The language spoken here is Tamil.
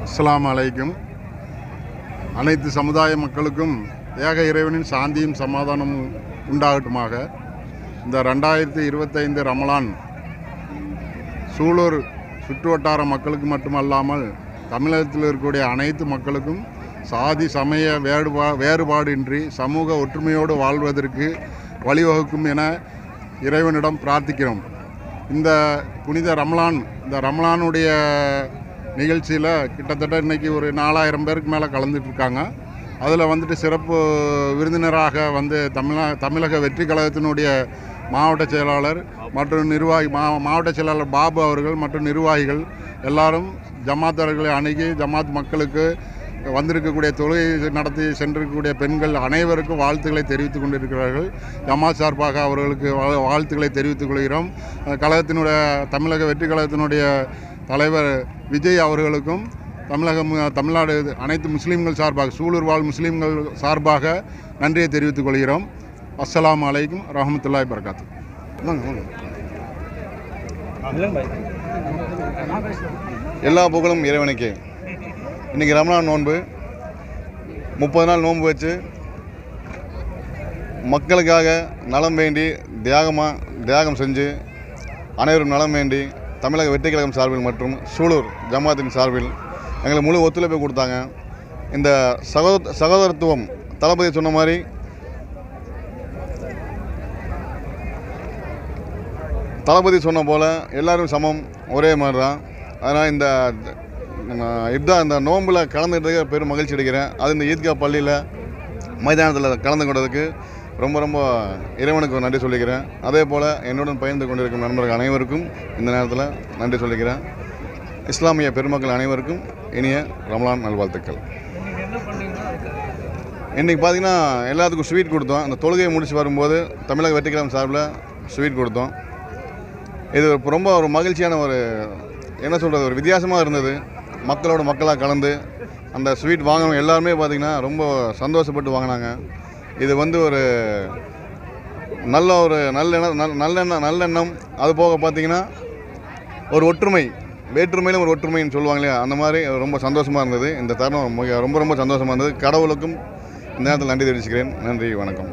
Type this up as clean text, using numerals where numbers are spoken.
அஸ்ஸலாமு அலைக்கும். அனைத்து சமுதாய மக்களுக்கும் ஏக இறைவனின் சாந்தியும் சமாதானமும் உண்டாகட்டுமாக. இந்த 2025 ரமலான் சூலூர் சுற்றுவட்டார மக்களுக்கு மட்டுமல்லாமல் தமிழகத்தில் இருக்கக்கூடிய அனைத்து மக்களுக்கும் சாதி சமய வேறுபாடின்றி சமூக ஒற்றுமையோடு வாழ்வதற்கு வழிவகுக்கும் என இறைவனிடம் பிரார்த்திக்கிறோம். இந்த புனித ரமலான், இந்த ரமலானுடைய நிகழ்ச்சியில் கிட்டத்தட்ட இன்றைக்கி ஒரு 4000 பேருக்கு மேலே கலந்துட்டுருக்காங்க. அதில் வந்துட்டு சிறப்பு விருந்தினராக வந்து தமிழக வெற்றி கழகத்தினுடைய மாவட்ட செயலாளர் மற்றும் நிர்வாகி மாவட்ட செயலாளர் பாபு அவர்கள் மற்றும் நிர்வாகிகள் எல்லாரும் ஜமாத்தர்களை அணுகி ஜமாத் மக்களுக்கு வந்திருக்கக்கூடிய தொழுகை நடத்தி சென்றிருக்கக்கூடிய பெண்கள் அனைவருக்கும் வாழ்த்துக்களை தெரிவித்துக் கொண்டிருக்கிறார்கள். ஜமாத் சார்பாக அவர்களுக்கு வாழ்த்துக்களை தெரிவித்துக் கொள்கிறோம். தமிழக வெற்றி கழகத்தினுடைய தலைவர் விஜய் அவர்களுக்கும் தமிழ்நாடு அனைத்து முஸ்லீம்கள் சார்பாக சூலூர் வாழ் முஸ்லீம்கள் சார்பாக நன்றியை தெரிவித்துக் கொள்கிறோம். அஸ்ஸலாமு அலைக்கும் ரஹ்மத்துல்லாஹி வபரகாத்துஹு. எல்லா புகழும் இறைவனுக்கே. இன்றைக்கி ரமலான் நோன்பு 30 நாள் நோன்பு வச்சு மக்களுக்காக நலம் வேண்டி தியாகம் செஞ்சு அனைவரும் நலம் வேண்டி தமிழக வெற்றி கழகம் சார்பில் மற்றும் சூலூர் ஜமாத்தின் சார்பில் எங்களுக்கு முழு ஒத்துழைப்பு கொடுத்தாங்க. இந்த சகோதரத்துவம் தளபதி சொன்ன மாதிரி தளபதி சொன்ன போல் எல்லோரும் சமம், ஒரே மாதிரி தான். அதனால் இந்த நோம்பில் கலந்துக்கிட்டதுக்கு பெரும் மகிழ்ச்சி அடைக்கிறேன். அது இந்த ஈத்கா பள்ளியில் மைதானத்தில் கலந்து கொண்டதுக்கு ரொம்ப இறைவனுக்கு நன்றி சொல்லிக்கிறேன். அதே போல் என்னுடன் பயந்து கொண்டிருக்கும் நண்பர்கள் அனைவருக்கும் இந்த நேரத்தில் நன்றி சொல்லிக்கிறேன். இஸ்லாமிய பெருமக்கள் அனைவருக்கும் இனிய ரமலான் நல்வாழ்த்துக்கள். இன்றைக்கி பார்த்திங்கன்னா எல்லாத்துக்கும் ஸ்வீட் கொடுத்தோம். அந்த தொழுகையை முடிச்சு வரும்போது தமிழக வெற்றி கழகம் சார்பில் ஸ்வீட் கொடுத்தோம். இது ரொம்ப ஒரு மகிழ்ச்சியான ஒரு வித்தியாசமாக இருந்தது. மக்களாக கலந்து அந்த ஸ்வீட் வாங்கினவங்க எல்லாருமே பார்த்திங்கன்னா ரொம்ப சந்தோஷப்பட்டு வாங்கினாங்க. இது ஒரு நல்லெண்ணம். அது போக பார்த்திங்கன்னா ஒரு ஒற்றுமை, வேற்றுமையிலும் ஒரு ஒற்றுமைன்னு சொல்லுவாங்க இல்லையா, அந்த மாதிரி ரொம்ப சந்தோஷமாக இருந்தது. இந்த தருணம் ரொம்ப சந்தோஷமாக இருந்தது. கடவுளுக்கும் இந்த நேரத்தில் நன்றி தெரிவிச்சுக்கிறேன். நன்றி, வணக்கம்.